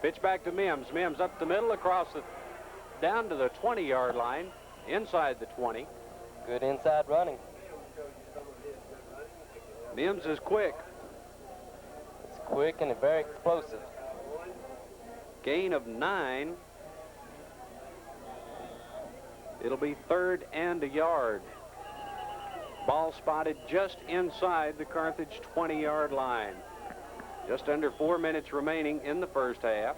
Pitch back to Mims. Mims up the middle, across the, down to the 20-yard line, inside the 20. Good inside running. Mims is quick. It's quick and very explosive. Gain of 9. It'll be 3rd and a yard. Ball spotted just inside the Carthage 20-yard line. Just under 4 minutes remaining in the first half.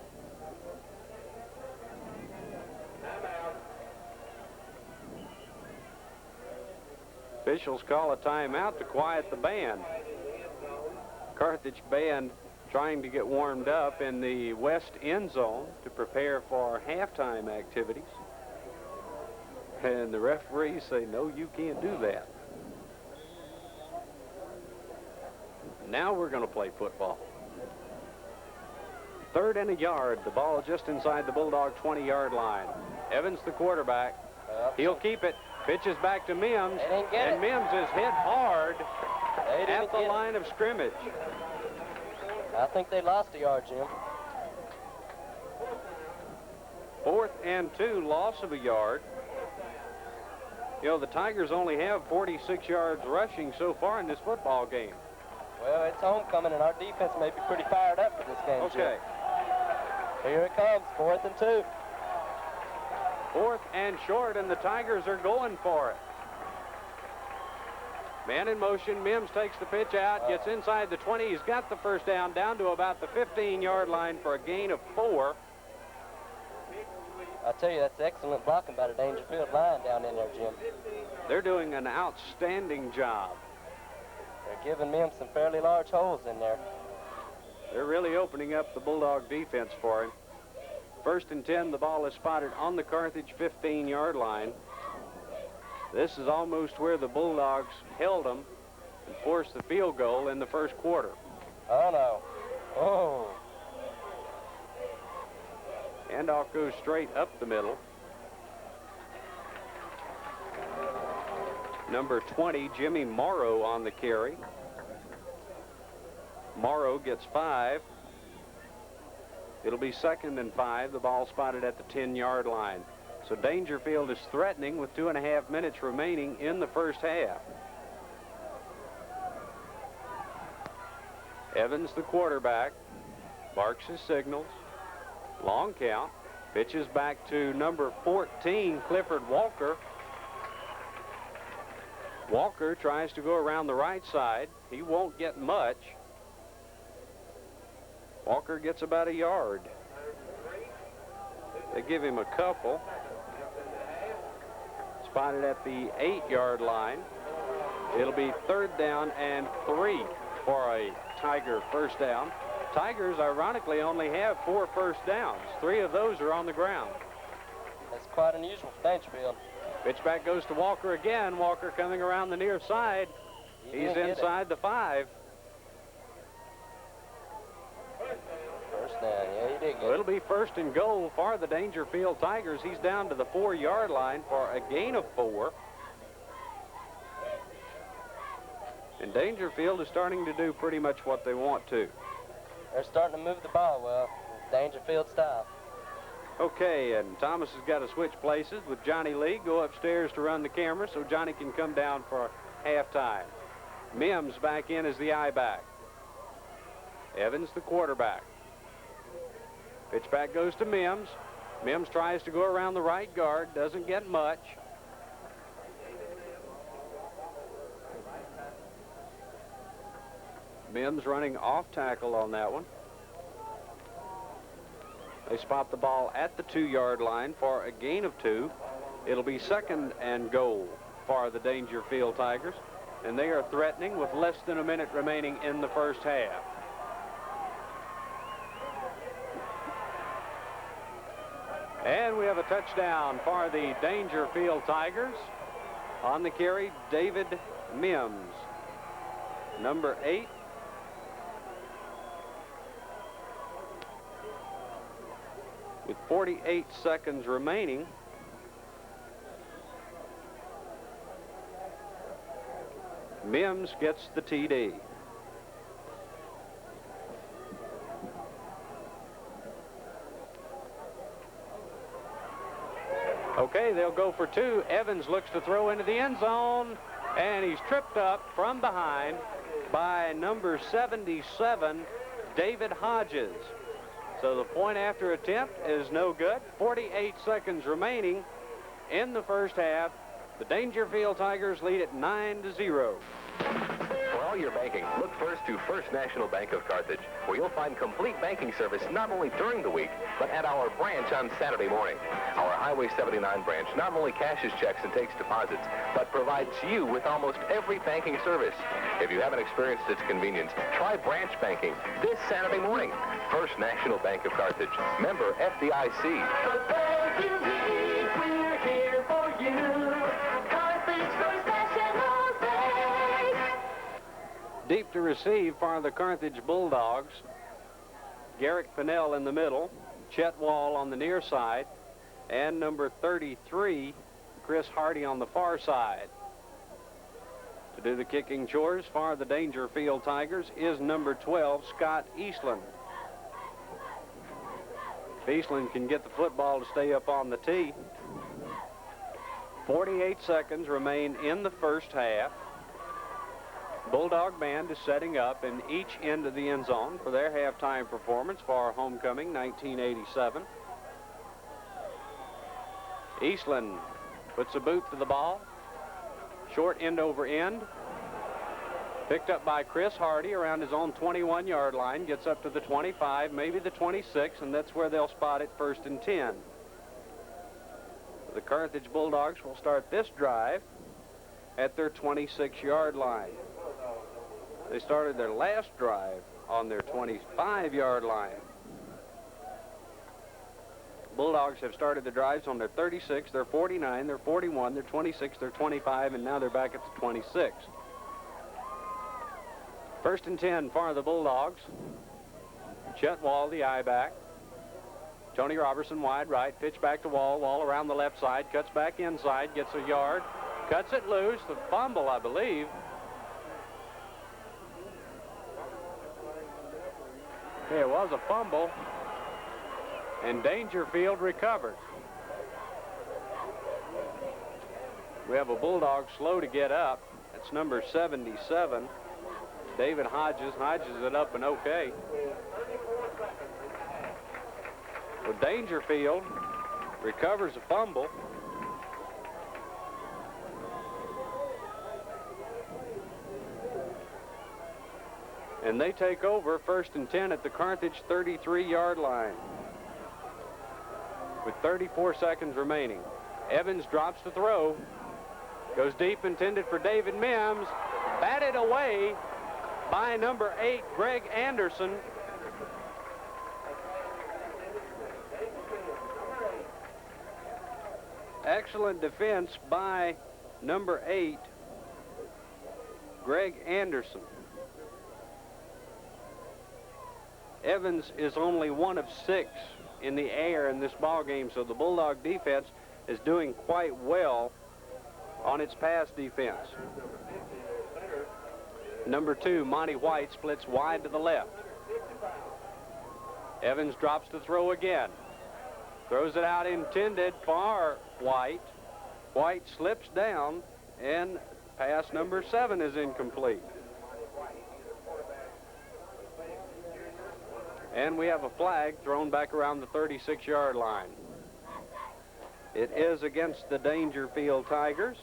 Officials call a timeout to quiet the band. Carthage band trying to get warmed up in the west end zone to prepare for halftime activities. And the referees say, no, you can't do that. Now we're going to play football. 3rd and a yard. The ball just inside the Bulldog 20-yard line. Evans, the quarterback. He'll keep it. Pitches back to Mims. And Mims is hit hard at the line of scrimmage. I think they lost a yard, Jim. 4th and 2, loss of a yard. You know, the Tigers only have 46 yards rushing so far in this football game. Well, it's homecoming, and our defense may be pretty fired up for this game, Okay. Jim. Here it comes, 4th and 2. 4th and short, and the Tigers are going for it. Man in motion. Mims takes the pitch out, gets inside the 20. He's got the first down to about the 15-yard line for a gain of 4. I tell you, that's excellent blocking by the Daingerfield line down in there, Jim. They're doing an outstanding job. They're giving Mims some fairly large holes in there. They're really opening up the Bulldog defense for him. 1st and 10, the ball is spotted on the Carthage 15-yard line. This is almost where the Bulldogs held them and forced the field goal in the first quarter. Oh, no. Oh. Handoff goes straight up the middle. Number 20, Jimmy Morrow on the carry. Morrow gets 5. It'll be 2nd and 5. The ball spotted at the 10-yard line. So Daingerfield is threatening with 2.5 minutes remaining in the first half. Evans, the quarterback, barks his signals. Long count. Pitches back to number 14, Clifford Walker. Walker tries to go around the right side. He won't get much. Walker gets about a yard. They give him a couple. Spotted at the 8-yard line. It'll be 3rd down and 3 for a Tiger first down. Tigers, ironically, only have 4 first downs. 3 of those are on the ground. That's quite unusual for Daingerfield. Pitch back goes to Walker again. Walker coming around the near side. He's inside the 5. First down, yeah, he did So it'll be 1st and goal for the Daingerfield Tigers. He's down to the 4-yard line for a gain of 4. And Daingerfield is starting to do pretty much what they want to. They're starting to move the ball well, Daingerfield style. Okay, and Thomas has got to switch places with Johnny Lee. Go upstairs to run the camera so Johnny can come down for halftime. Mims back in as the I-back. Evans, the quarterback. Pitch back goes to Mims. Mims tries to go around the right guard, doesn't get much. Mims running off tackle on that one. They spot the ball at the 2-yard line for a gain of 2. It'll be 2nd and goal for the Daingerfield Tigers, and they are threatening with less than a minute remaining in the first half. And we have a touchdown for the Daingerfield Tigers. On the carry, David Mims, number 8. With 48 seconds remaining, Mims gets the TD. Okay, they'll go for two. Evans looks to throw into the end zone, and he's tripped up from behind by number 77, David Hodges. So the point after attempt is no good. 48 seconds remaining in the first half. The Daingerfield Tigers lead at 9-0. For all your banking, look first to First National Bank of Carthage, where you'll find complete banking service not only during the week, but at our branch on Saturday morning. Our Highway 79 branch not only cashes checks and takes deposits, but provides you with almost every banking service. If you haven't experienced its convenience, try branch banking this Saturday morning. First National Bank of Carthage, member FDIC. The bank you need, we're here for you. Carthage First National Bank. Deep to receive for the Carthage Bulldogs. Garrick Pinnell in the middle, Chet Wall on the near side, and number 33, Chris Hardy on the far side. To do the kicking chores for the Daingerfield Tigers is number 12, Scott Eastland. If Eastland can get the football to stay up on the tee. 48 seconds remain in the first half. Bulldog Band is setting up in each end of the end zone for their halftime performance for Homecoming 1987. Eastland puts a boot to the ball. Short end over end. Picked up by Chris Hardy around his own 21-yard line. Gets up to the 25, maybe the 26, and that's where they'll spot it 1st and 10. The Carthage Bulldogs will start this drive at their 26-yard line. They started their last drive on their 25-yard line. Bulldogs have started the drives on their 36, their 49, their 41, their 26, their 25, and now they're back at the 26. 1st and 10 for the Bulldogs. Chet Wall, the I-back. Tony Robertson wide right, pitch back to Wall. Wall around the left side, cuts back inside, gets a yard, cuts it loose. The fumble, I believe. Yeah, it was a fumble, and Daingerfield recovered. We have a Bulldog slow to get up. That's number 77, David Hodges. Hodges it up and okay. Well, Daingerfield recovers a fumble. And they take over 1st and 10 at the Carthage 33-yard line with 34 seconds remaining. Evans drops the throw. Goes deep, intended for David Mims. Batted away by number 8, Greg Anderson. Excellent defense by number 8, Greg Anderson. Evans is only 1 of 6 in the air in this ball game, so the Bulldog defense is doing quite well on its pass defense. Number 2, Monty White, splits wide to the left. Evans drops the throw again. Throws it out intended for White. White slips down, and pass number 7 is incomplete. And we have a flag thrown back around the 36-yard line. It is against the Daingerfield Tigers.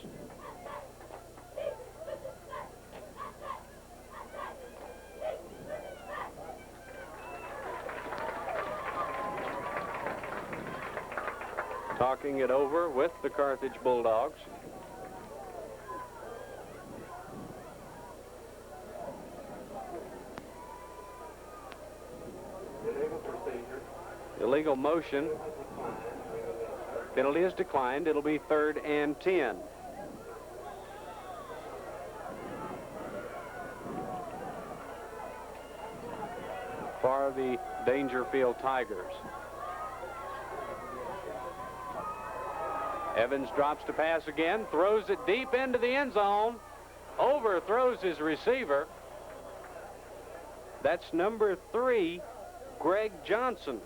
Talking it over with the Carthage Bulldogs. Illegal motion. Penalty is declined. It'll be 3rd and 10. For the Daingerfield Tigers. Evans drops to pass again, throws it deep into the end zone, overthrows his receiver. That's number 3, Greg Johnson.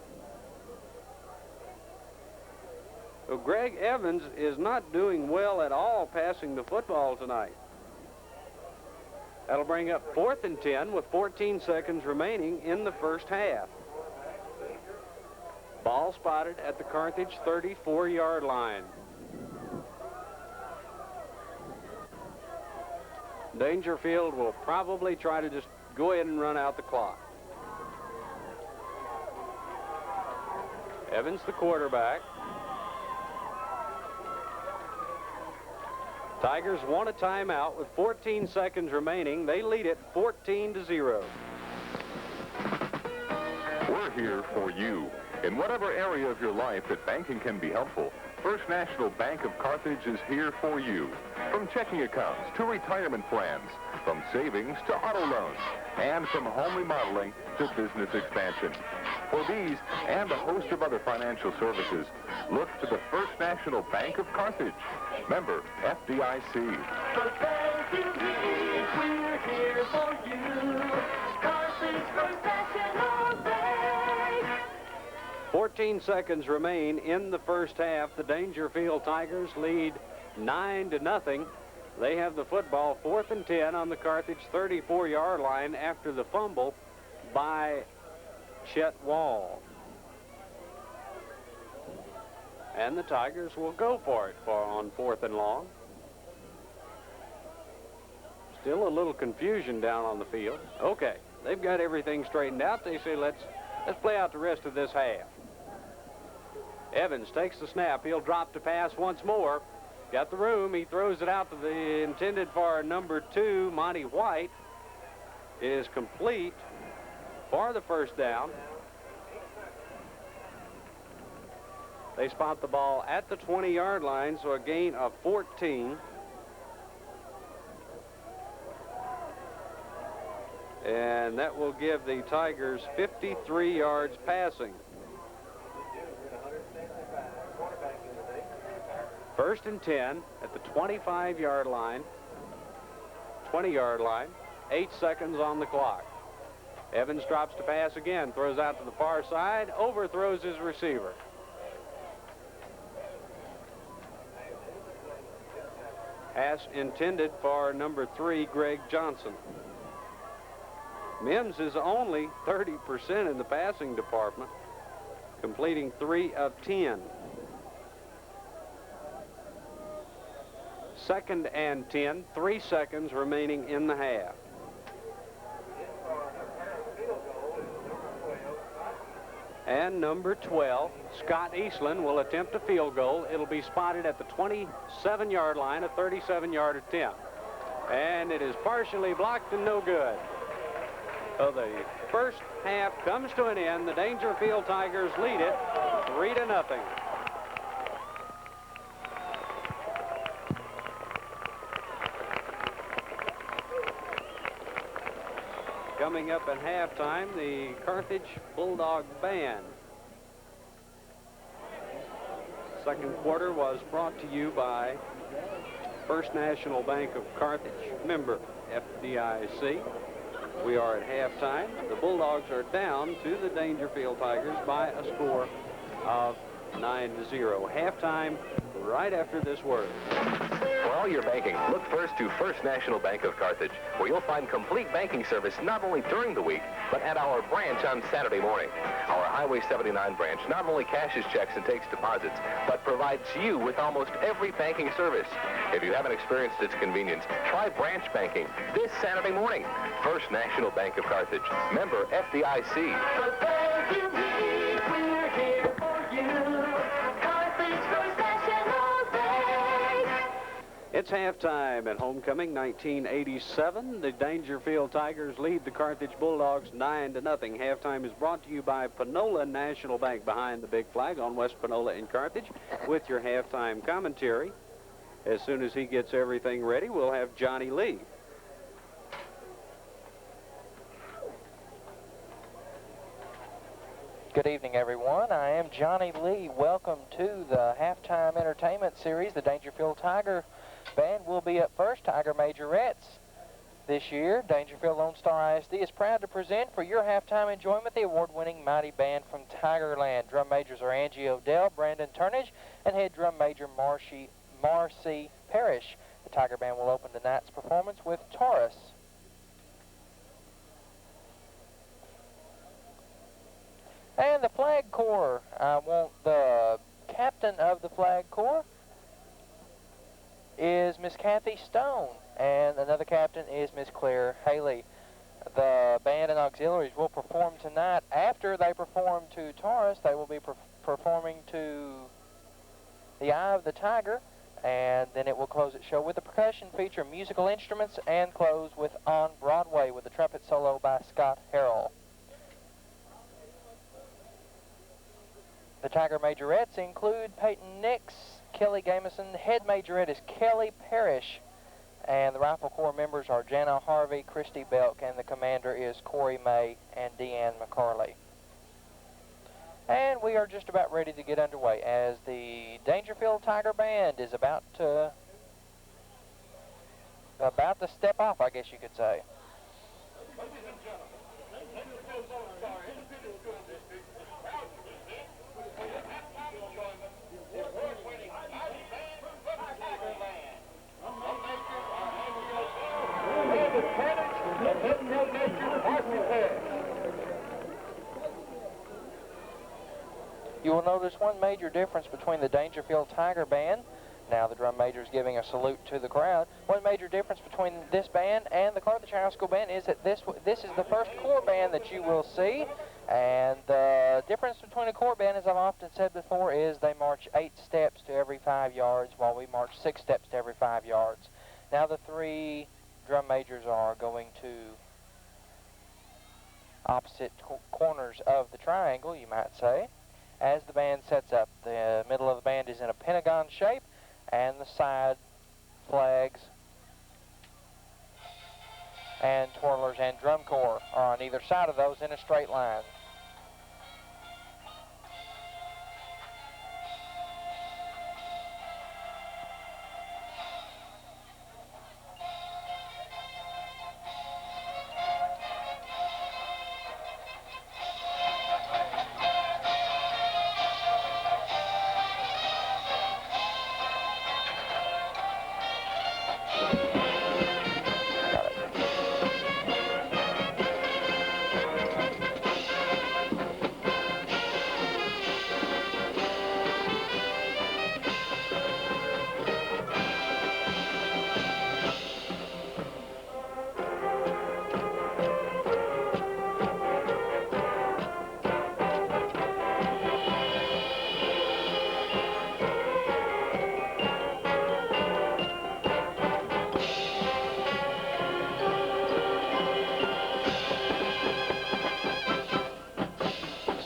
So Greg Evans is not doing well at all passing the football tonight. That'll bring up 4th and 10 with 14 seconds remaining in the first half. Ball spotted at the Carthage 34-yard line. Daingerfield will probably try to just go ahead and run out the clock. Evans, the quarterback. Tigers want a timeout with 14 seconds remaining. They lead it 14-0. We're here for you. In whatever area of your life that banking can be helpful, First National Bank of Carthage is here for you. From checking accounts to retirement plans, from savings to auto loans, and from home remodeling to business expansion. For these and a host of other financial services, look to the First National Bank of Carthage. Member FDIC. The bank you need, we're here for you. Carthage First National Bank. 14 seconds remain in the first half. The Daingerfield Tigers lead 9-0. They have the football 4th and 10 on the Carthage 34-yard line after the fumble by Chet Wall. And the Tigers will go for it on 4th and long. Still a little confusion down on the field. Okay, they've got everything straightened out. They say let's play out the rest of this half. Evans takes the snap. He'll drop to pass once more. Got the room. He throws it out to the intended for number 2, Monty White. It is complete for the first down. They spot the ball at the 20-yard line, so a gain of 14. And that will give the Tigers 53 yards passing. 1st and 10 at the 25-yard line, 20-yard line, 8 seconds on the clock. Evans drops to pass again, throws out to the far side, overthrows his receiver. Pass intended for number 3, Greg Johnson. Mims is only 30% in the passing department, completing 3 of 10. 2nd and 10, 3 seconds remaining in the half. And number 12, Scott Eastland, will attempt a field goal. It'll be spotted at the 27-yard line, a 37-yard attempt. And it is partially blocked and no good. So the first half comes to an end. The Daingerfield Tigers lead it 3-0. Coming up at halftime, the Carthage Bulldog Band. Second quarter was brought to you by First National Bank of Carthage, member FDIC. We are at halftime. The Bulldogs are down to the Daingerfield Tigers by a score of 9-0. Halftime right after this word. For all your banking, look first to First National Bank of Carthage, where you'll find complete banking service not only during the week, but at our branch on Saturday morning. Our Highway 79 branch not only cashes checks and takes deposits, but provides you with almost every banking service. If you haven't experienced its convenience, try branch banking this Saturday morning. First National Bank of Carthage, member FDIC. The bank you need, we're here for you. Carthage First National Bank. It's halftime at Homecoming 1987. The Daingerfield Tigers lead the Carthage Bulldogs 9-0. Halftime is brought to you by Panola National Bank, behind the big flag on West Panola in Carthage, with your halftime commentary. As soon as he gets everything ready, we'll have Johnny Lee. Good evening, everyone. I am Johnny Lee. Welcome to the halftime entertainment series. The Daingerfield Tiger Band will be up first. Tiger Majorettes This year, Daingerfield Lone Star ISD is proud to present for your halftime enjoyment the award-winning Mighty Band from Tigerland. Drum majors are Angie Odell, Brandon Turnage, and head drum major Marcy Parrish. The Tiger Band will open tonight's performance with Taurus. And the Flag Corps, I want the captain of the Flag Corps is Miss Kathy Stone, and another captain is Miss Claire Haley. The band and auxiliaries will perform tonight. After they perform to Taurus, they will be performing to the Eye of the Tiger, and then it will close its show with a percussion feature, musical instruments, and close with On Broadway with a trumpet solo by Scott Harrell. The Tiger majorettes include Peyton Nix, Kelly Gamison, head majorette is Kelly Parrish, and the Rifle Corps members are Jana Harvey, Christy Belk, and the commander is Corey May and Deanne McCarley. And we are just about ready to get underway as the Daingerfield Tiger Band is about to step off, I guess you could say. You will notice one major difference between the Daingerfield Tiger Band. Now the drum major is giving a salute to the crowd. One major difference between this band and the Carthage High School Band is that this is the first corps band that you will see. And the difference between a corps band, as I've often said before, is they march 8 steps to every 5 yards, while we march 6 steps to every 5 yards. Now the 3 drum majors are going to opposite corners of the triangle, you might say, as the band sets up. The middle of the band is in a pentagon shape, and the side flags and twirlers and drum corps are on either side of those in a straight line.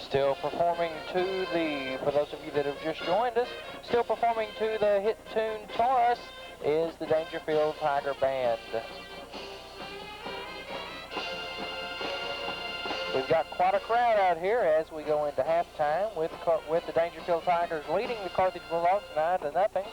Still performing to the, for those of you that have just joined us, still performing to the hit tune Taurus is the Daingerfield Tiger Band. We've got quite a crowd out here as we go into halftime with the Daingerfield Tigers leading the Carthage Bulldogs 9-0.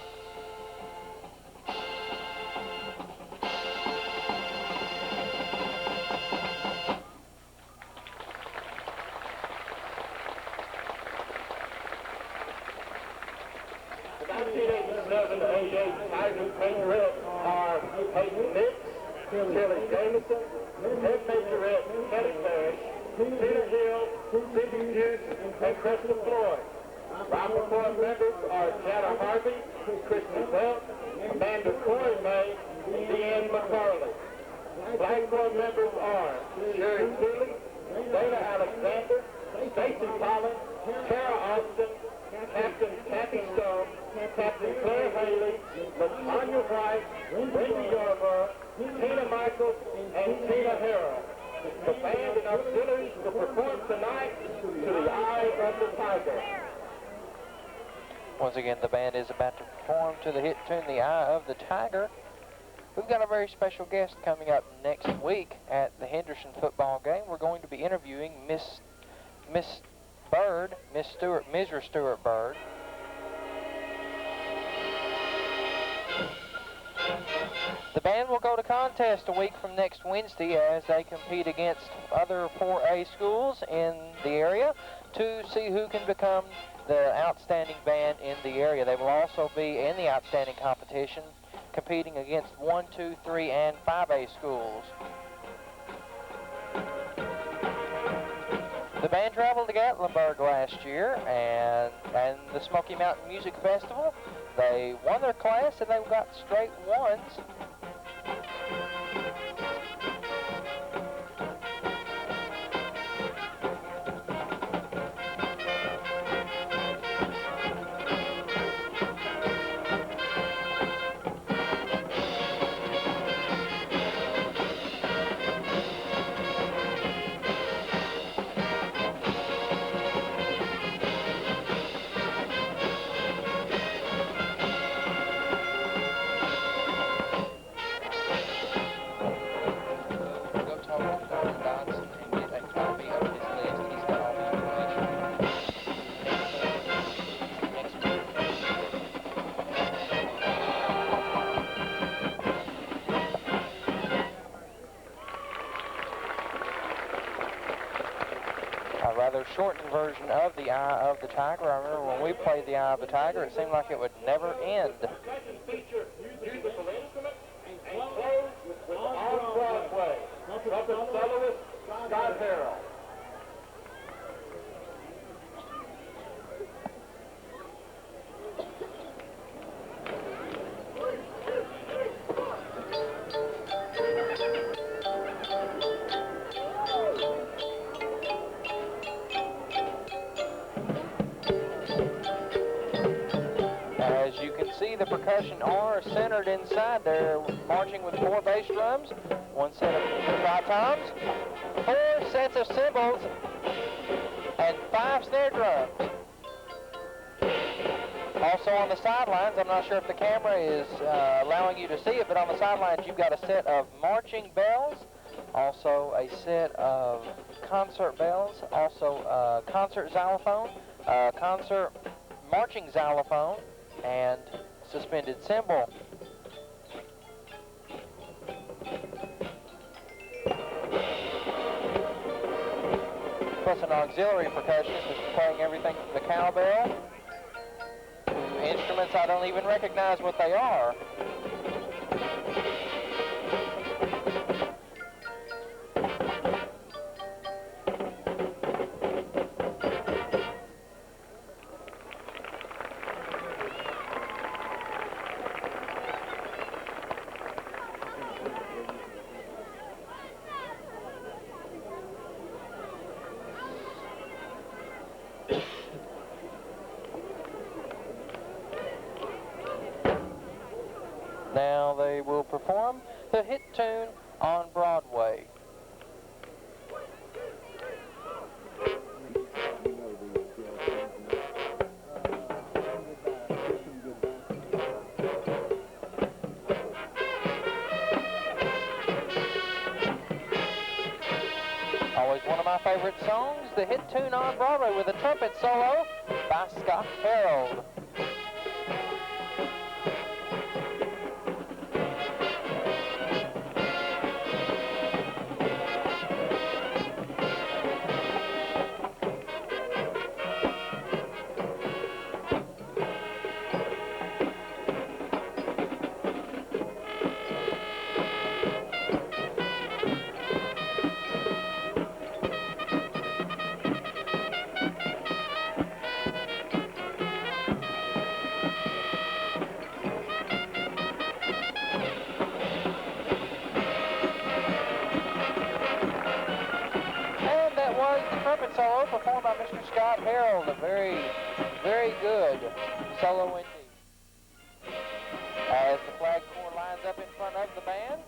Tigers majorette are Peyton Nix, Kelly Jamison, head majorette Kelly Parrish, Peter Hill, Sidney Hughes, and Crystal Floyd. Rifle Corps members are Jana Harvey, Christy Belt, Amanda Corey May, and Deanne McCarley. Flag Corps members are Sherry Seeley, Dana Alexander, Stacy Collins, Tara Austin, Captain Kathy Stone, Captain Claire Haley, LaTanya White, Wendy Yarborough, Tina Michaels, and Tina Harrell. The band and auxiliaries will perform tonight to the Eye of the Tiger. Once again, the band is about to perform to the hit tune, The Eye of the Tiger. We've got a very special guest coming up next week at the Henderson football game. We're going to be interviewing Miss Bird, Mrs. Stewart Bird. The band will go to contest a week from next Wednesday as they compete against other 4A schools in the area to see who can become the outstanding band in the area. They will also be in the outstanding competition competing against 1, 2, 3, and 5A schools. The band traveled to Gatlinburg last year and the Smoky Mountain Music Festival. They won their class and they got straight ones. Rather shortened version of the Eye of the Tiger. I remember when we played the Eye of the Tiger, it seemed like it would never end. Second feature musical instrument and closed with On Broadway. Trumpet soloist Scott Harrell. As you can see, the percussion are centered inside. They're marching with 4 bass drums, 1 set of 5 toms, 4 sets of cymbals, and 5 snare drums. Also on the sidelines, I'm not sure if the camera is allowing you to see it, but on the sidelines you've got a set of marching bells, also a set of concert bells, also a concert xylophone, concert marching xylophone, and suspended cymbal. Plus an auxiliary percussionist who's playing everything from the cowbell to instruments I don't even recognize what they are. Now they will perform the hit tune On Broadway. Always one of my favorite songs, the hit tune On Broadway with a trumpet solo by Scott Harold. Trumpet solo performed by Mr. Scott Harold. A very, very good solo indeed. As the flag corps lines up in front of the band,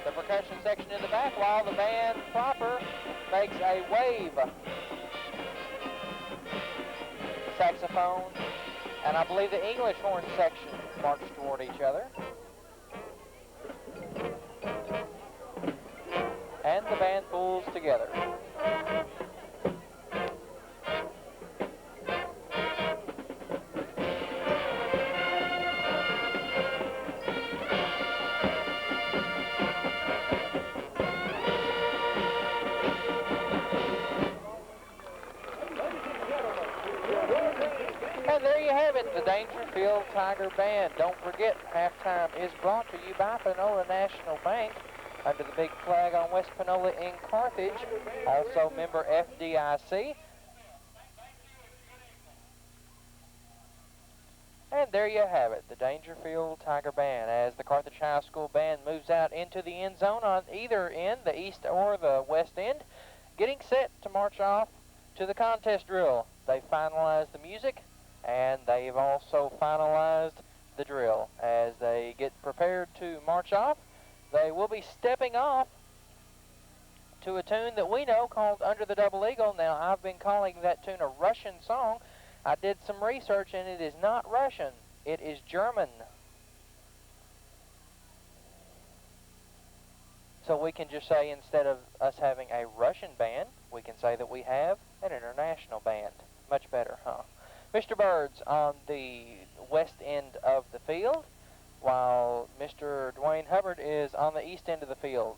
the percussion section in the back, while the band proper makes a wave. Saxophone, and I believe the English horn section march toward each other. And the band pulls together. And there you have it, the Daingerfield Tiger Band. Don't forget, halftime is brought to you by Panola National Bank under the big flag on West Panola in Carthage. Also member FDIC. And there you have it, the Daingerfield Tiger Band, as the Carthage High School Band moves out into the end zone on either end, the east or the west end, getting set to march off to the contest drill. They finalized the music, and they've also finalized the drill. As they get prepared to march off, they will be stepping off to a tune that we know called Under the Double Eagle. Now, I've been calling that tune a Russian song. I did some research, and it is not Russian. It is German. So we can just say, instead of us having a Russian band, we can say that we have an international band. Much better, huh? Mr. Bird's on the west end of the field, while Mr. Dwayne Hubbard is on the east end of the field.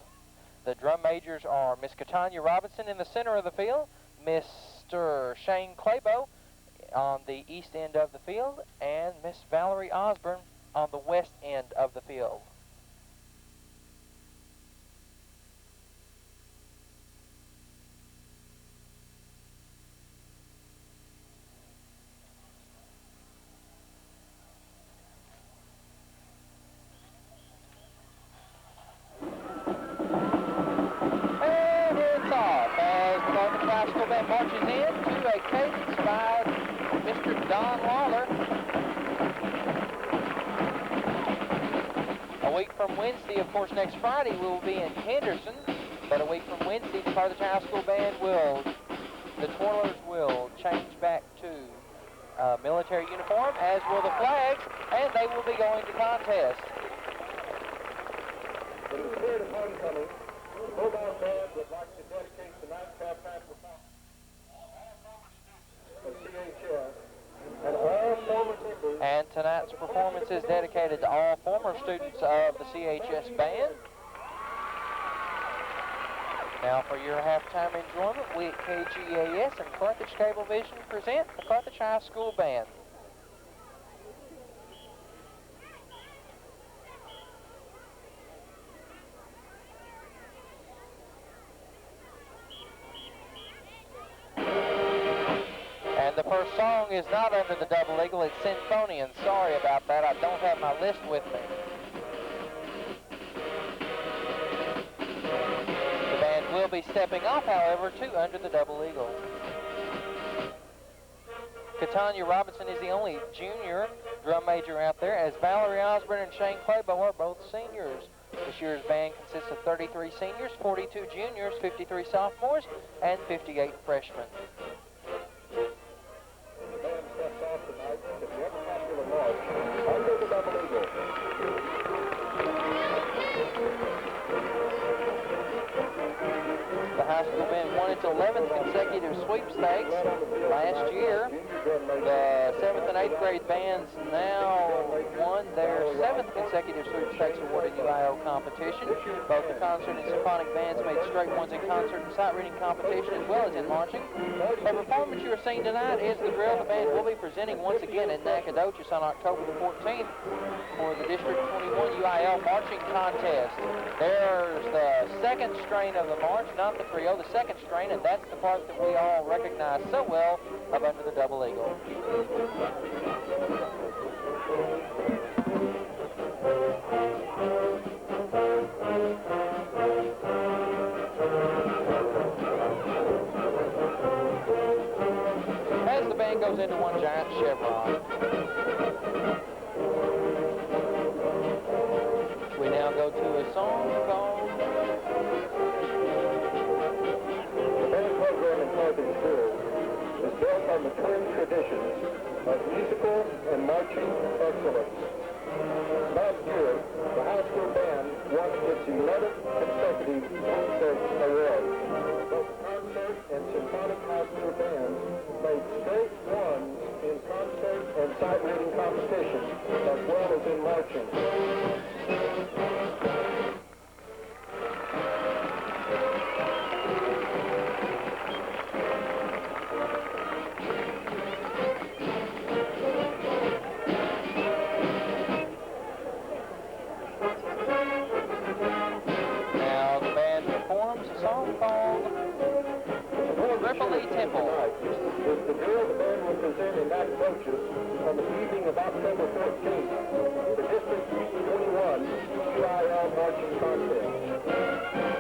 The drum majors are Miss Katanya Robinson in the center of the field, Mr. Shane Claybo on the east end of the field, and Miss Valerie Osborne on the west end of the field. And it's off as the Carthage High School Band marches in to a cadence by Mr. Don Lawler. A week from Wednesday, of course, next Friday, we will be in Henderson. But a week from Wednesday, the Carthage High School Band the twirlers will change back to military uniform, as will the flags, and they will be going to contest. In the spirit of homecoming, the Bulldog Band would like to dedicate tonight's halftime performance of CHS and all former members. And tonight's performance is dedicated to all former students of the CHS Band. Now for your halftime enjoyment, we at KGAS and Carthage Cablevision present the Carthage High School Band. And the first song is not Under the Double Eagle, it's Symphonian. Sorry about that, I don't have my list with me. The band will be stepping off, however, to Under the Double Eagle. Katanya Robinson is the only junior drum major out there, as Valerie Osborne and Shane Claybo are both seniors. This year's band consists of 33 seniors, 42 juniors, 53 sophomores, and 58 freshmen. The band steps off tonight to the ever popular march, Under the Double Eagle. The high school band won its 11th consecutive sweepstakes last year. The 7th and 8th grade bands now won their 7th consecutive sweepstakes award at UIO competition. Both the concert and symphonic bands made straight ones in concert and sight reading competition, as well as in marching. The performance you are seeing tonight is the drill the band will be presenting once again in Nacogdoches on October the 14th for the District 21 UIL marching contest. There's the second strain of the march, not the trio, the second strain, and that's the part that we all recognize so well of Under the Double Eagle. As the band goes into one giant chevron. We now go to a song called The band program in Carthage Schools is built on the twin traditions of musical and marching excellence. Last year, the high school band won its 11th consecutive concert award. Both concert and symphonic high school bands made straight ones in concert and sight reading competitions, as well as in marching. Tripoli Temple. Is the drill the band will present in Nat Coaches on the evening of October 14th, the District 21 UIL Marching Contest.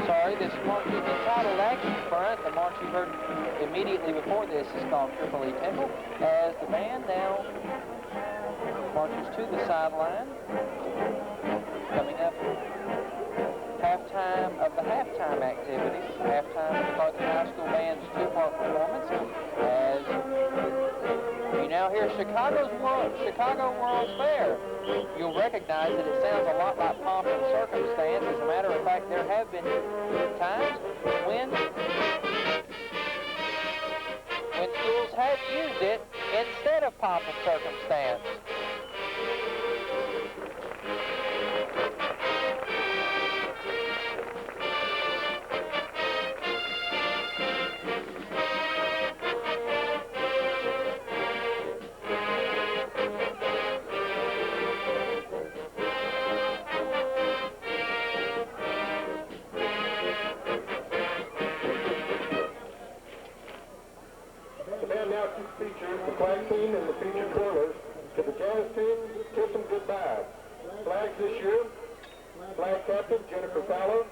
Sorry, this march is entitled Action Front. The march you heard immediately before this is called Tripoli Temple, as the band now marches to the sideline. Coming up, halftime of the halftime activities, halftime of the Carthage High School Band's two-part performance, as you now hear Chicago World's Fair. You'll recognize that it sounds a lot like Pomp and Circumstance. As a matter of fact, there have been times when schools have used it instead of Pomp and Circumstance. The band now features the flag team and the featured twirlers. To the jazz team, kiss them goodbye. Flags this year, flag captain Jennifer Fowler,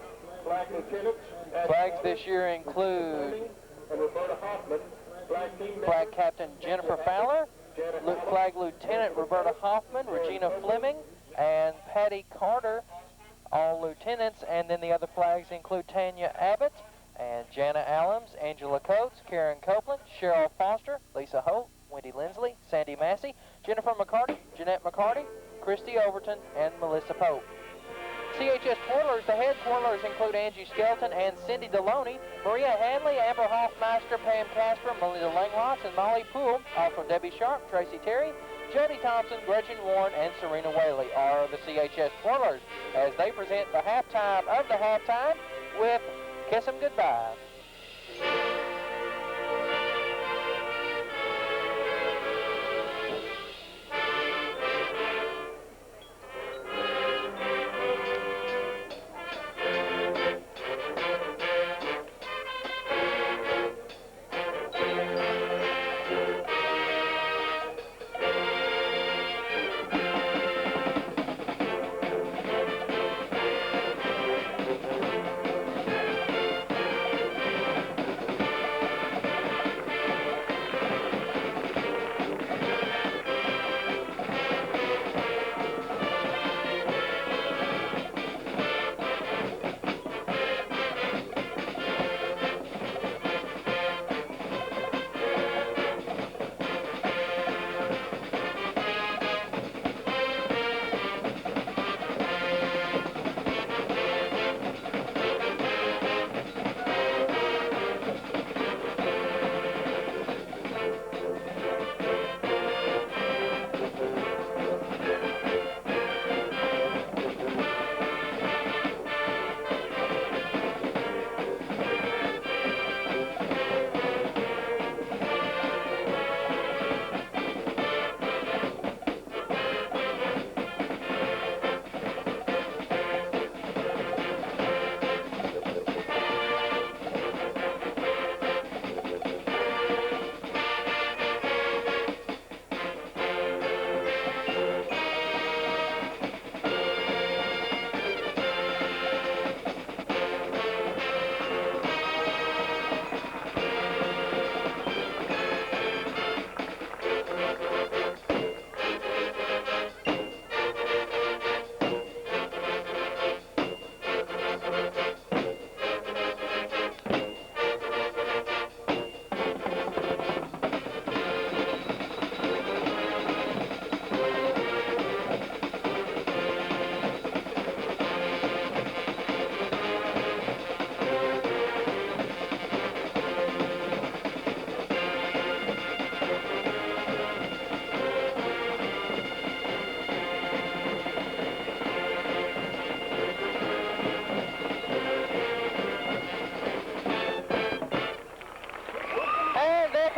flag lieutenants. Flags this year include and Roberta Hoffman, flag team flag captain Jennifer Fowler, flag lieutenant Roberta Hoffman, Regina Fleming, and Patty Carter, all lieutenants. And then the other flags include Tanya Abbott and Jana Allams, Angela Coates, Karen Copeland, Cheryl Foster, Lisa Holt, Wendy Lindsley, Sandy Massey, Jennifer McCarty, Jeanette McCarty, Christy Overton, and Melissa Pope. CHS twirlers, the head twirlers include Angie Skelton and Cindy Deloney, Maria Hanley, Amber Hoffmeister, Pam Casper, Melinda Langloss, and Molly Poole. Also Debbie Sharp, Tracy Terry, Jody Thompson, Gretchen Warren, and Serena Whaley are the CHS twirlers as they present the halftime of the halftime with Kiss 'Em Goodbye.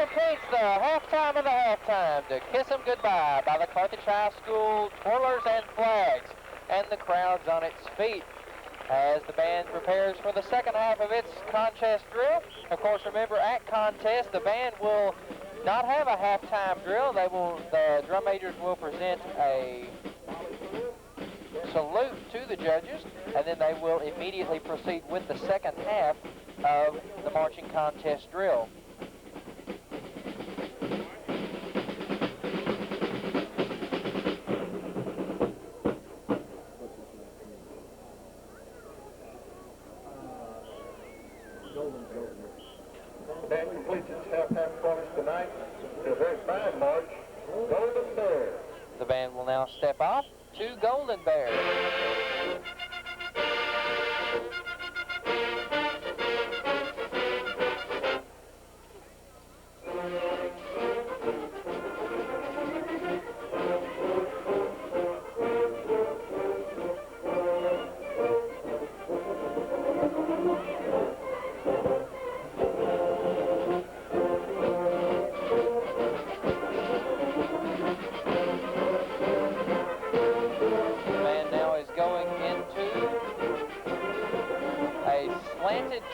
completes the halftime of the halftime to kiss them goodbye by the Carthage High School twirlers and flags. And the crowd's on its feet as the band prepares for the second half of its contest drill. Of course, remember, at contest, the band will not have a halftime drill. The drum majors will present a salute to the judges, and then they will immediately proceed with the second half of the marching contest drill. Band completes its halftime performance tonight to a very fine march, Golden Bear. The band will now step off to Golden Bear.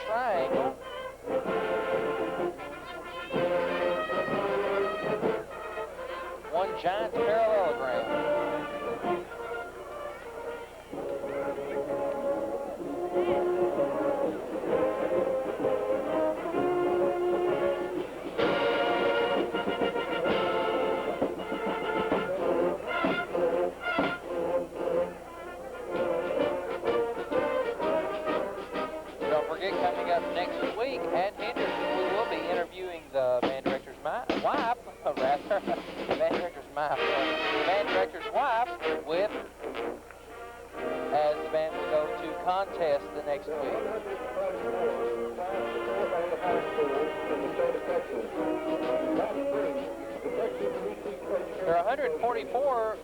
Triangle. One giant parallelogram. Coming up next week at Daingerfield, we will be interviewing the band director's wife, the band director's wife, with, as the band will go to contest the next week. There are 144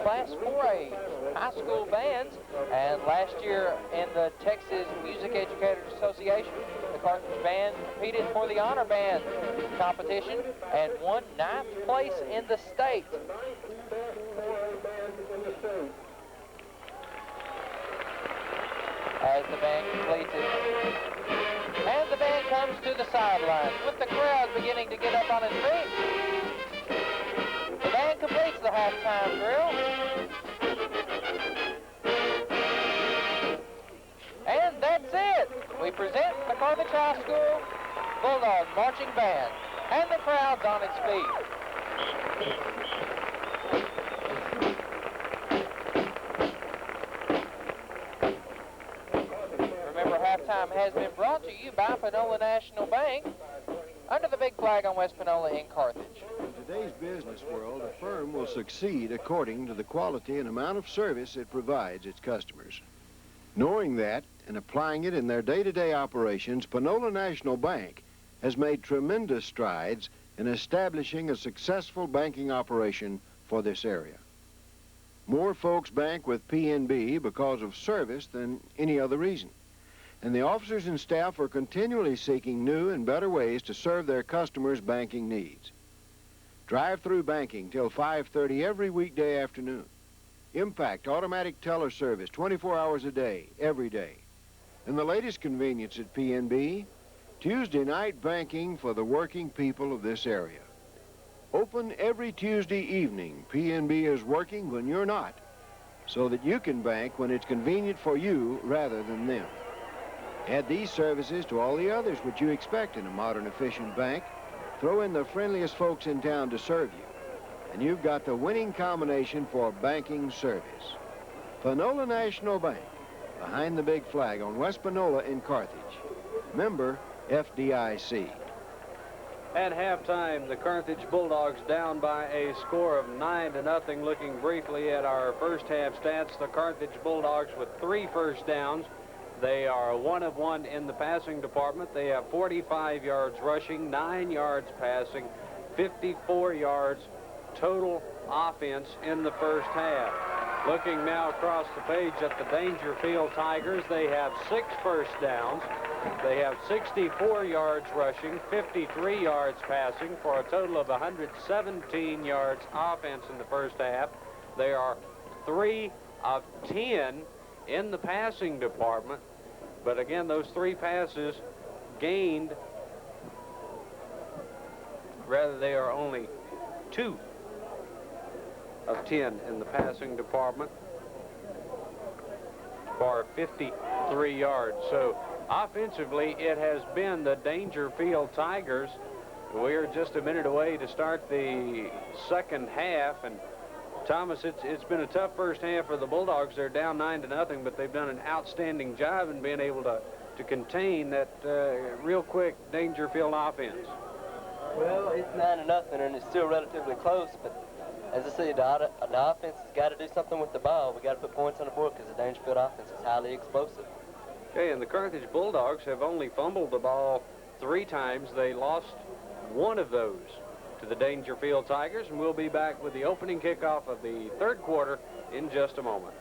Class 4A high school bands, and last year in the Texas Music Educators Association, the Carthage Band competed for the Honor Band competition and won 9th place in the state. As the band completes it. And the band comes to the sidelines with the crowd beginning to get up on its feet. The band completes the halftime drill. And that's it. We present the Carthage High School Bulldog Marching Band. And the crowd's on its feet. Remember, halftime has been brought to you by Panola National Bank under the big flag on West Panola in Carthage. In today's business world, a firm will succeed according to the quality and amount of service it provides its customers. Knowing that and applying it in their day-to-day operations, Panola National Bank has made tremendous strides in establishing a successful banking operation for this area. More folks bank with PNB because of service than any other reason. And the officers and staff are continually seeking new and better ways to serve their customers' banking needs. Drive-through banking till 5:30 every weekday afternoon. Impact automatic teller service 24 hours a day, every day. And the latest convenience at PNB, Tuesday night banking for the working people of this area. Open every Tuesday evening. PNB is working when you're not, so that you can bank when it's convenient for you rather than them. Add these services to all the others which you expect in a modern, efficient bank. Throw in the friendliest folks in town to serve you, and you've got the winning combination for banking service. Panola National Bank, behind the big flag on West Panola in Carthage. Member FDIC. At halftime, the Carthage Bulldogs down by a score of 9-0. Looking briefly at our first half stats, the Carthage Bulldogs with 3 first downs. They are 1 of 1 in the passing department. They have 45 yards rushing, 9 yards passing, 54 yards total offense in the first half. Looking now across the page at the Daingerfield Tigers, they have 6 first downs. They have 64 yards rushing, 53 yards passing, for a total of 117 yards offense in the first half. They are 3 of 10 in the passing department. But again, those 3 passes gained, rather they are only 2 of 10 in the passing department for 53 yards. So offensively, it has been the Daingerfield Tigers. We are just a minute away to start the second half, and Thomas, it's been a tough first half for the Bulldogs. They're down 9-0, but they've done an outstanding job in being able to contain that real quick Daingerfield offense. Well, it's 9-0, and it's still relatively close, but as I said, the offense has got to do something with the ball. We got to put points on the board because the Daingerfield offense is highly explosive. Okay, and the Carthage Bulldogs have only fumbled the ball 3 times. They lost 1 of those to the Daingerfield Tigers, and we'll be back with the opening kickoff of the 3rd quarter in just a moment.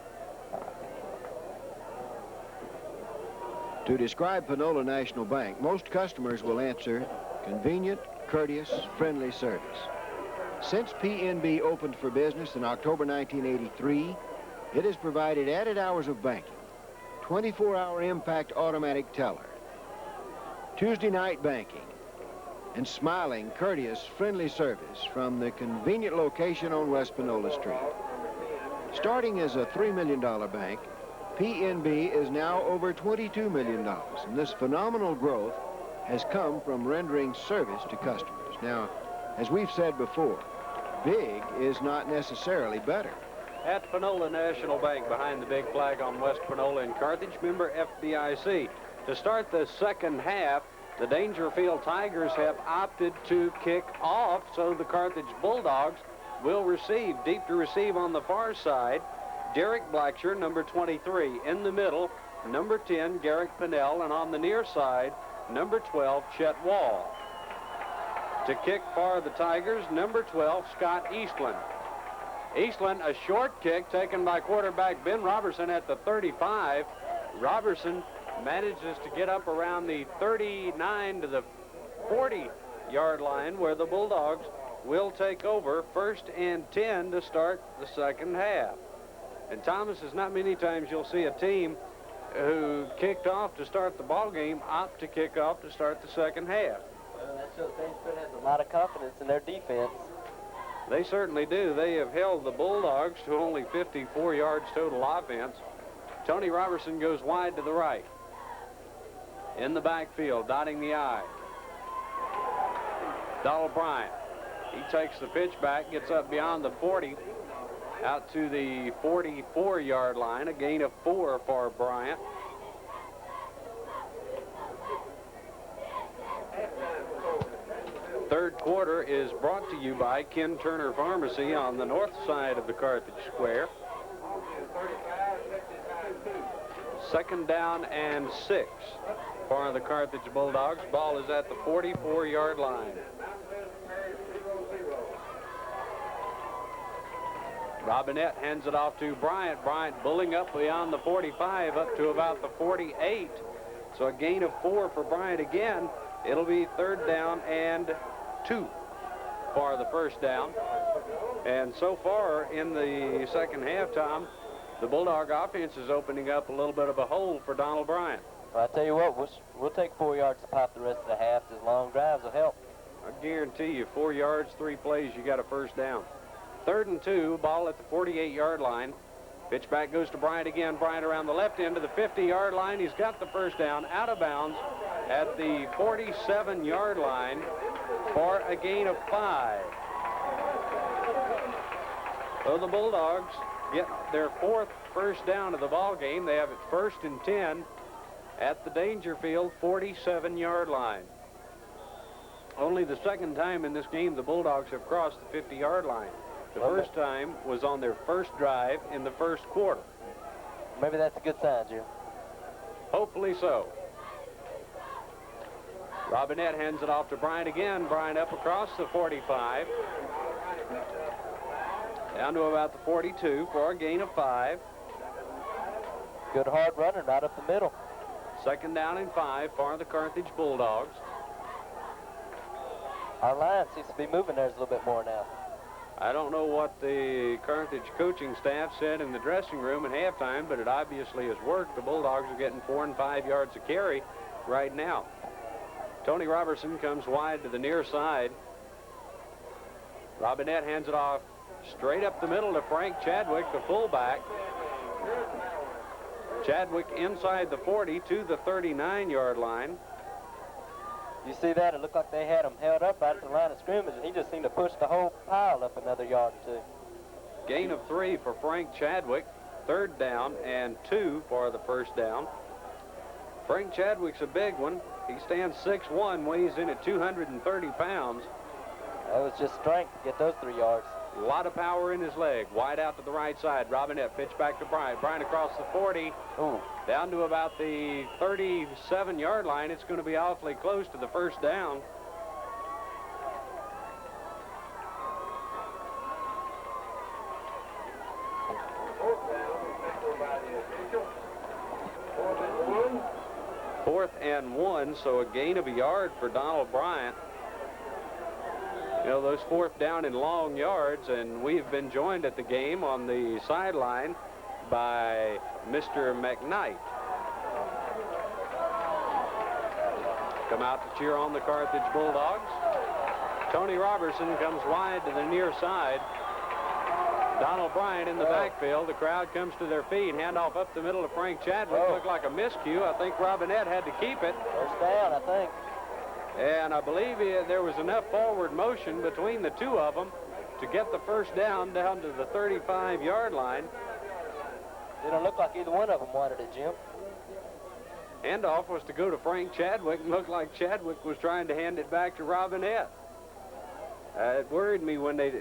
To describe Panola National Bank, most customers will answer convenient, courteous, friendly service. Since PNB opened for business in October 1983, it has provided added hours of banking, 24-hour impact automatic teller, Tuesday night banking, and smiling, courteous, friendly service from the convenient location on West Panola Street. Starting as a $3 million bank, PNB is now over $22 million, and this phenomenal growth has come from rendering service to customers. Now, as we've said before, big is not necessarily better. At Panola National Bank, behind the big flag on West Panola in Carthage, member FDIC. To start the second half, the Daingerfield Tigers have opted to kick off, so the Carthage Bulldogs will receive. Deep to receive on the far side, Derek Blacksher, number 23. In the middle, number 10, Garrick Pinnell, and on the near side, number 12, Chet Wall. To kick for the Tigers, number 12, Scott Eastland. Eastland, a short kick taken by quarterback Ben Robertson at the 35. Robertson manages to get up around the 39 to the 40-yard line, where the Bulldogs will take over 1st and 10 to start the second half. And Thomas, is not many times you'll see a team who kicked off to start the ball game opt to kick off to start the second half. Well, that shows Daingerfield has a lot of confidence in their defense. They certainly do. They have held the Bulldogs to only 54 yards total offense. Tony Robertson goes wide to the right. In the backfield, dotting the I, Donald Bryant. He takes the pitch back, gets up beyond the 40, out to the 44-yard line, a gain of 4 for Bryant. Third quarter is brought to you by Ken Turner Pharmacy on the north side of the Carthage Square. 2nd down and 6 for the Carthage Bulldogs. Ball is at the 44-yard line. Robinette hands it off to Bryant. Bryant bulling up beyond the 45 up to about the 48. So a gain of 4 for Bryant again. It'll be 3rd down and 2 for the 1st down. And so far in the second half, Tom, the Bulldog offense is opening up a little bit of a hole for Donald Bryant. Well, I tell you what, we'll take 4 yards to pop the rest of the half. These long drives will help. I guarantee you, 4 yards, 3 plays, you got a 1st down. 3rd and 2, ball at the 48-yard line. Pitch back goes to Bryant again. Bryant around the left end to the 50-yard line. He's got the 1st down, out of bounds at the 47-yard line for a gain of 5. So the Bulldogs get their 4th 1st down of the ball game. They have it 1st and 10 at the Daingerfield 47-yard line. Only the 2nd time in this game the Bulldogs have crossed the 50-yard line. The first time was on their 1st drive in the 1st quarter. Maybe that's a good sign, Jim. Hopefully so. Robinette hands it off to Bryant again. Bryant up across the 45. Down to about the 42 for a gain of 5. Good hard runner right up the middle. 2nd down and 5 for the Carthage Bulldogs. Our line seems to be moving theirs a little bit more now. I don't know what the Carthage coaching staff said in the dressing room at halftime, but it obviously has worked. The Bulldogs are getting 4 and 5 yards a carry right now. Tony Robertson comes wide to the near side. Robinette hands it off straight up the middle to Frank Chadwick, the fullback. Chadwick inside the 40 to the 39-yard line. You see that? It looked like they had him held up right at the line of scrimmage, and he just seemed to push the whole pile up another yard or 2. Gain of 3 for Frank Chadwick. 3rd down and 2 for the 1st down. Frank Chadwick's a big one. He stands 6'1", weighs in at 230 pounds. That was just strength to get those 3 yards. A lot of power in his leg. Wide out to the right side. Robinette pitch back to Bryant. Bryant across the 40. Ooh. Down to about the 37-yard line. It's going to be awfully close to the 1st down. Fourth and 1, so a gain of a yard for Donald Bryant. You know, those 4th down and long yards, and we've been joined at the game on the sideline by Mr. McKnight. Come out to cheer on the Carthage Bulldogs. Tony Robertson comes wide to the near side. Donald Bryant in the backfield. The crowd comes to their feet. Handoff up the middle to Frank Chadwick. Looked like a miscue. I think Robinette had to keep it. 1st down, I think. And I believe there was enough forward motion between the two of them to get the 1st down to the 35-yard line. It don't look like either one of them wanted it, Jim. Handoff was to go to Frank Chadwick, and looked like Chadwick was trying to hand it back to Robinette. It worried me when they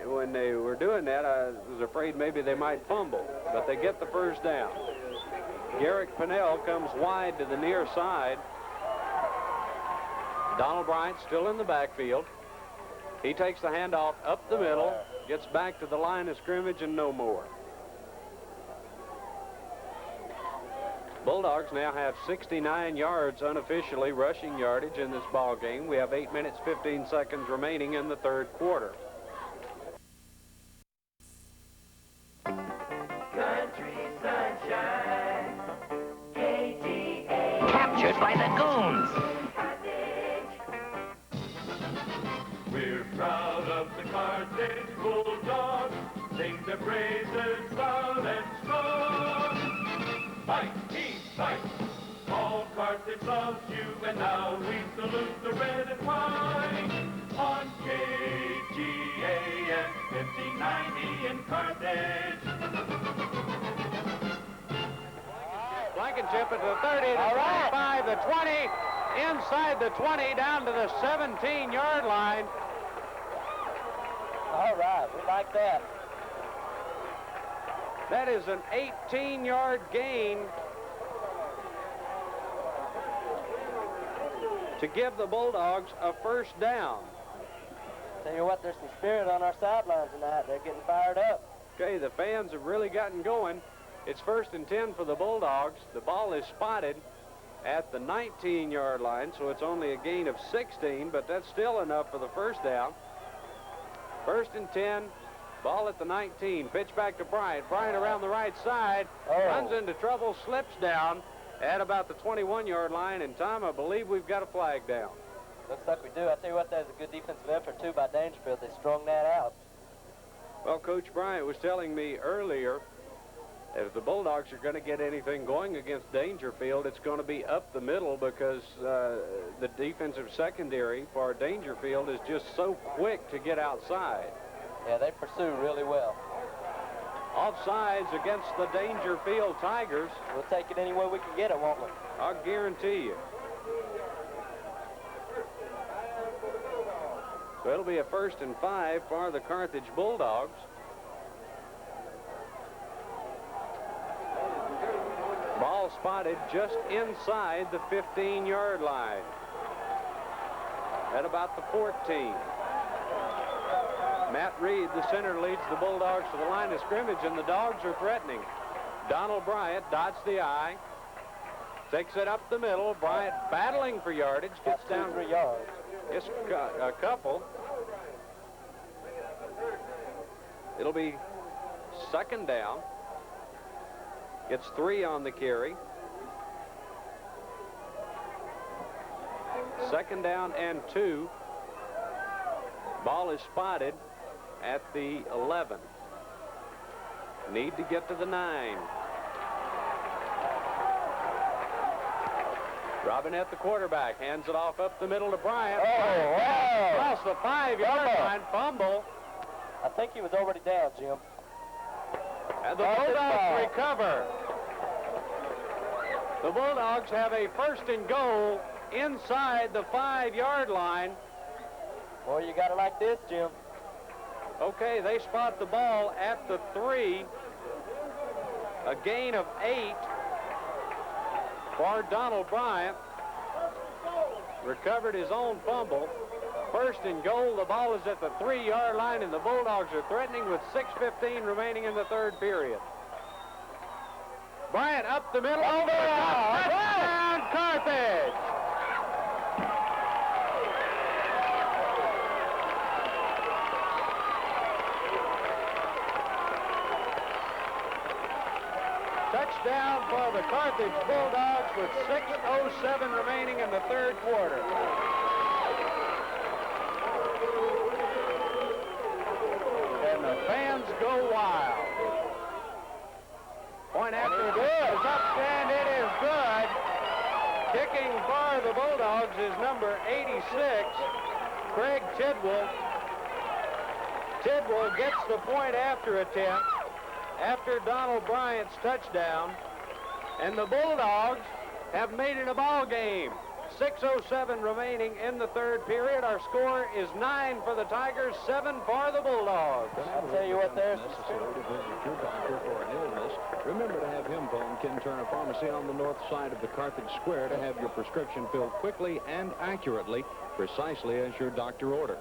were doing that. I was afraid maybe they might fumble, but they get the 1st down. Garrick Pinnell comes wide to the near side. Donald Bryant still in the backfield. He takes the handoff up the middle, gets back to the line of scrimmage, and no more. Bulldogs now have 69 yards unofficially rushing yardage in this ball game. We have 8 minutes, 15 seconds remaining in the 3rd quarter. Country sunshine, KTA. Captured by the goons. We're proud of the Carthage Bulldogs. Sing their praises loud and strong. Fight, team, fight. All Carthage loves you, and now we salute the red and white. On KGA and 1590 in Carthage. Blankenship at the 30, the 25, the 20, inside the 20, down to the 17-yard line. All right, we like that. That is an 18-yard gain to give the Bulldogs a 1st down. Tell you what, there's some spirit on our sidelines tonight. They're getting fired up. Okay, the fans have really gotten going. It's 1st and 10 for the Bulldogs. The ball is spotted at the 19-yard line, so it's only a gain of 16, but that's still enough for the 1st down. 1st and 10, ball at the 19. Pitch back to Bryant. Bryant around the right side, runs into trouble, slips down at about the 21-yard line, and Tom, I believe we've got a flag down. Looks like we do. I tell you what, that was a good defensive effort, too, by Daingerfield. They strung that out. Well, Coach Bryant was telling me earlier, if the Bulldogs are going to get anything going against Daingerfield, it's going to be up the middle, because the defensive secondary for Daingerfield is just so quick to get outside. Yeah, they pursue really well. Offsides against the Daingerfield Tigers. We'll take it any way we can get it, won't we? I'll guarantee you. So it'll be a 1st and 5 for the Carthage Bulldogs. Ball spotted just inside the 15-yard line at about the 14. Matt Reed, the center, leads the Bulldogs to the line of scrimmage, and the Dogs are threatening. Donald Bryant dots the I, takes it up the middle. Bryant battling for yardage, gets down 3 yards. Just a couple. It'll be second down. Gets 3 on the carry. Second down and 2. Ball is spotted at the 11. Need to get to the 9. Robinette, the quarterback, hands it off up the middle to Bryant. Oh, wow. Across the 5-yard line, fumble. I think he was already down, Jim. And the Bulldogs recover. The Bulldogs have a first and goal inside the 5-yard line. Boy, you got it like this, Jim. Okay, they spot the ball at the 3. A gain of 8 for Donald Bryant. Recovered his own fumble. First and goal. The ball is at the 3-yard line, and the Bulldogs are threatening with 6:15 remaining in the third period. Bryant up the middle. Over. Touchdown, Carthage. Touchdown for the Carthage Bulldogs with 6:07 remaining in the third quarter. And the fans go wild. Point after good is up, and it is good. Kicking for the Bulldogs is number 86, Craig Tidwell. Tidwell gets the point after attempt, after Donald Bryant's touchdown, and the Bulldogs have made it a ball game. 6:07 remaining in the third period. Our score is 9 for the Tigers, 7 for the Bulldogs. I'll tell you what, there's necessary to visit your doctor for an illness. Remember to have him phone Ken Turner Pharmacy on the north side of the Carthage Square to have your prescription filled quickly and accurately, precisely as your doctor ordered.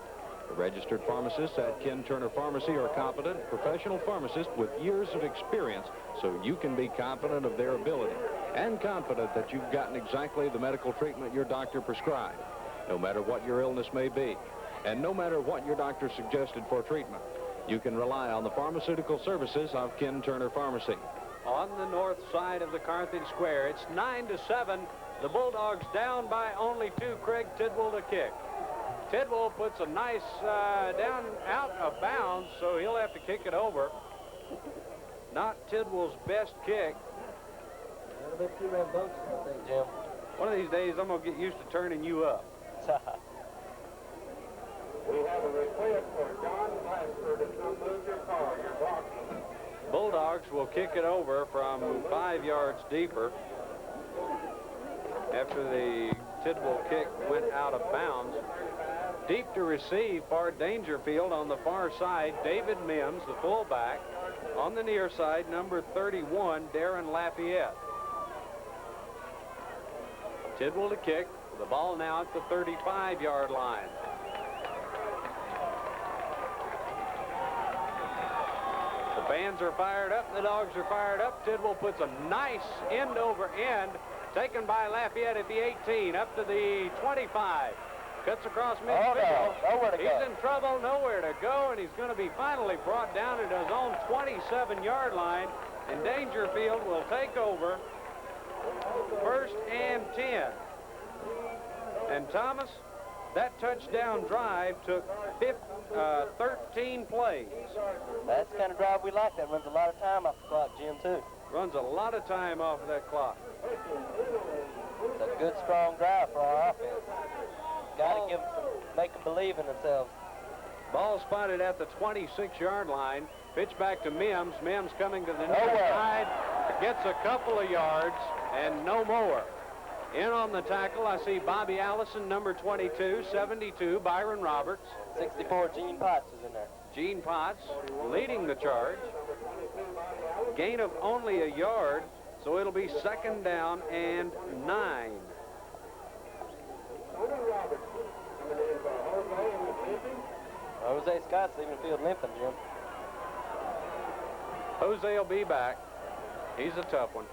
The registered pharmacists at Ken Turner Pharmacy are competent, professional pharmacists with years of experience, so you can be confident of their ability and confident that you've gotten exactly the medical treatment your doctor prescribed, no matter what your illness may be, and no matter what your doctor suggested for treatment. You can rely on the pharmaceutical services of Ken Turner Pharmacy. On the north side of the Carthage Square, it's 9-7. The Bulldogs down by only 2. Craig Tidwell to kick. Tidwell puts a nice down out of bounds, so he'll have to kick it over. Not Tidwell's best kick. That'll be 2 red boats, I think, Jim. One of these days, I'm going to get used to turning you up. We have a request for John Blasford to come move your car. You're blocking. Bulldogs will kick it over from 5 yards deeper after the Tidwell kick went out of bounds. Deep to receive for Daingerfield on the far side, David Mims, the fullback. On the near side, number 31, Darren Lafayette. Tidwell to kick. The ball now at the 35-yard line. The fans are fired up. The Dogs are fired up. Tidwell puts a nice end over end, taken by Lafayette at the 18, up to the 25. Cuts across midfield. Nowhere to go. He's in trouble, nowhere to go, and he's going to be finally brought down at his own 27-yard line, and Daingerfield will take over. First and 10. And Thomas, that touchdown drive took 13 plays. That's the kind of drive we like. That runs a lot of time off the clock, Jim, too. Runs a lot of time off of that clock. It's a good, strong drive for our offense. Got to give them some, make them believe in themselves. Ball spotted at the 26-yard line. Pitch back to Mims. Mims coming to the near Nowhere. side. Gets a couple of yards and no more. In on the tackle, I see Bobby Allison, number 22, 72, Byron Roberts. 64, Gene Potts is in there. Gene Potts leading the charge. Gain of only a yard, so it'll be second down and 9. Those Jose Scott's leaving the field limping, Jim. Jose will be back. He's a tough one.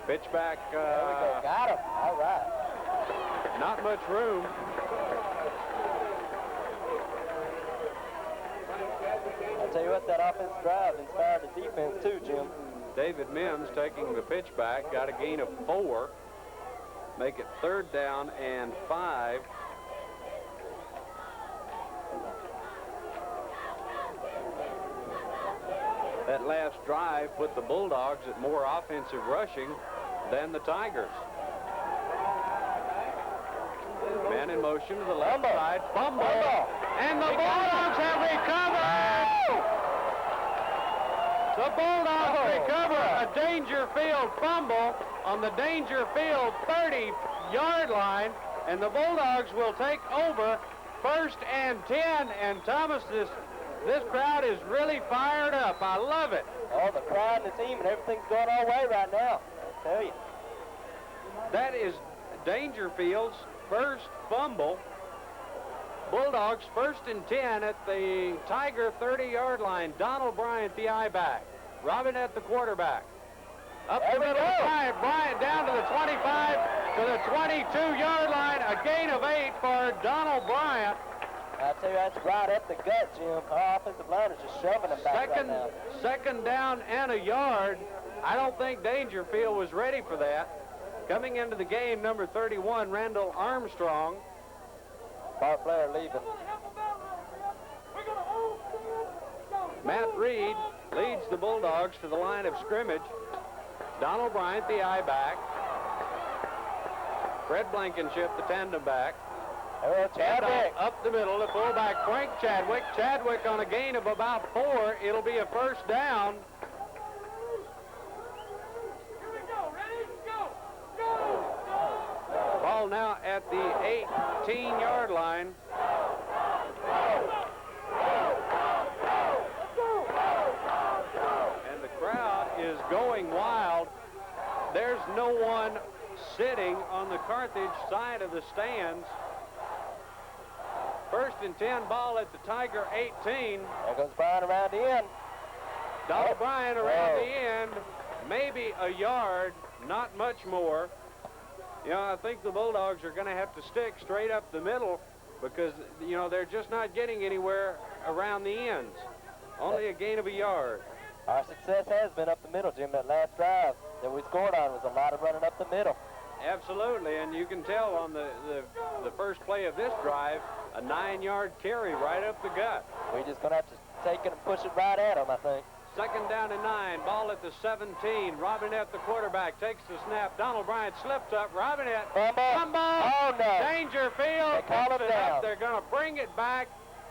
Pitch back. There we go. Got him. All right. Not much room. I'll tell you what, that offensive drive inspired the defense too, Jim. David Mims taking the pitch back, got a gain of 4. Make it 3rd down and 5. That last drive put the Bulldogs at more offensive rushing than the Tigers. Man in motion to the left side. Fumble. And the Bulldogs have recovered! The Bulldogs recover a Daingerfield fumble on the Daingerfield 30-yard line, and the Bulldogs will take over 1st and 10. And Thomas, this crowd is really fired up. I love it. Oh, the crowd and the team and everything's going our way right now. I tell you. That is Daingerfield's first fumble. Bulldogs 1st and 10 at the Tiger 30-yard line. Donald Bryant, the I-back. Robinette, the quarterback. Up the middle, Bryant down to the 25, to the 22-yard line. A gain of 8 for Donald Bryant. I tell you, that's right up the gut, Jim. Our offensive line is just shoving them back right now. Second down and a yard. I don't think Daingerfield was ready for that. Coming into the game, number 31, Randall Armstrong. Bart Blair leaving. Matt Reed leads the Bulldogs to the line of scrimmage. Donald Bryant, the I-back. Fred Blankenship, the tandem back. Chadwick. Up the middle, the fullback, Frank Chadwick. Chadwick on a gain of about 4. It'll be a 1st down. Ball now at the 18-yard line. And the crowd is going wild. There's no one sitting on the Carthage side of the stands. 1st and 10, ball at the Tiger 18. There goes Bryant around the end. Donald Bryant around the end, maybe a yard, not much more. You know, I think the Bulldogs are going to have to stick straight up the middle because, you know, they're just not getting anywhere around the ends. Only a gain of a yard. Our success has been up the middle, Jim. That last drive that we scored on was a lot of running up the middle. Absolutely, and you can tell on the first play of this drive, a 9-yard carry right up the gut. We're just going to have to take it and push it right at them, I think. 2nd down and 9, ball at the 17. Robinette, the quarterback, takes the snap. Donald Bryant slips up. Robinette, fumble. Oh, no. Dangerfield picks it up. They're going to bring it back.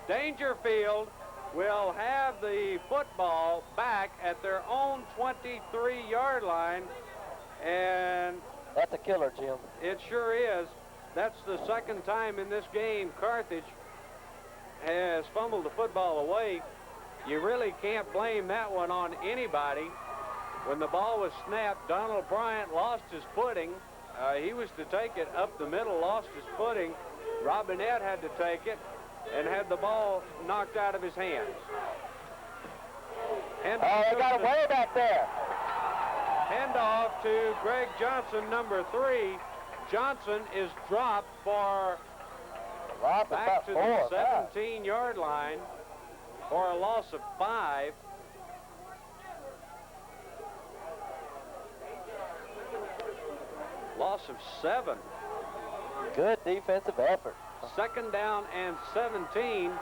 Dangerfield will have the football back at their own 23-yard line, and that's a killer, Jim. It sure is. That's the 2nd time in this game Carthage has fumbled the football away. You really can't blame that one on anybody. When the ball was snapped, Donald Bryant lost his footing. He was to take it up the middle, lost his footing. Robinette had to take it and had the ball knocked out of his hands. They got away back there. Handoff to Greg Johnson, number 3. Johnson is dropped for back to the 17-yard line for a loss of 5. Loss of 7. Good defensive effort. 2nd down and 17.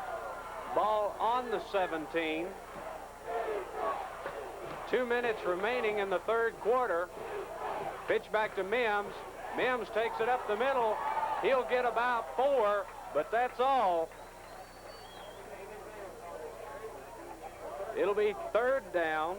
Ball on the 17. 2 minutes remaining in the 3rd quarter. Pitch back to Mims. Mims takes it up the middle. He'll get about 4, but that's all. It'll be 3rd down.